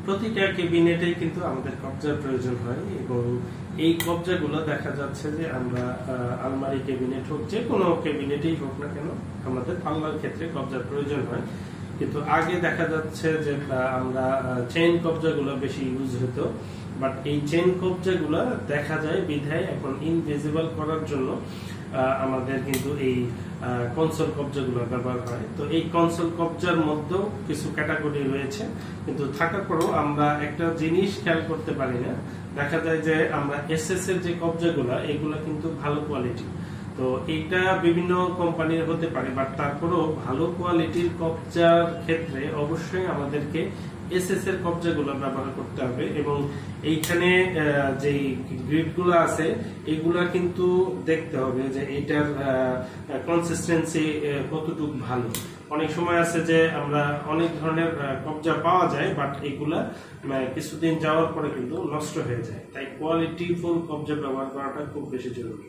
প্রতিটা ক্যাবিনেটেই কিন্তু আমাদের কবজার প্রয়োজন হয় এবং এই কবজাগুলো দেখা যাচ্ছে যে আমরা আলমারি ক্যাবিনেট হোক, যে কোনো ক্যাবিনেটেই হোক না কেন আমাদের পাল্লার ক্ষেত্রে কবজার প্রয়োজন হয়। কিন্তু আগে দেখা যাচ্ছে যে আমরা চেইন কবজাগুলো বেশি ইউজ হতো, বাট এই চেইন কবজাগুলো দেখা যায় বিধায় এখন ইনভিজিবল করার জন্য আমাদের কিন্তু এই কনসোল কবজাগুলো ব্যবহার হয়। তো এই কনসোল কবজার মধ্যেও কিছু ক্যাটাগরি রয়েছে, কিন্তু থাকার পরেও আমরা একটা জিনিস খেয়াল করতে পারি না। দেখা যায় যে আমরা এসএস এর যে কবজাগুলো এগুলো কিন্তু ভালো কোয়ালিটি, তো এইটা বিভিন্ন কোম্পানির হতে পারে, বাট তারপরেও ভালো কোয়ালিটির কবজার ক্ষেত্রে অবশ্যই আমাদেরকে এসএস এর কবজাগুলো ব্যবহার করতে হবে। এবং এইখানে যে গ্রিডগুলো আছে এগুলা কিন্তু দেখতে হবে যে এটার কনসিস্টেন্সি কতটুকু ভালো। অনেক সময় আছে যে আমরা অনেক ধরনের কবজা পাওয়া যায়, বাট এগুলা কিছুদিন যাওয়ার পরে কিন্তু নষ্ট হয়ে যায়। তাই কোয়ালিটি ফুল কবজা ব্যবহার করাটা খুব বেশি জরুরি।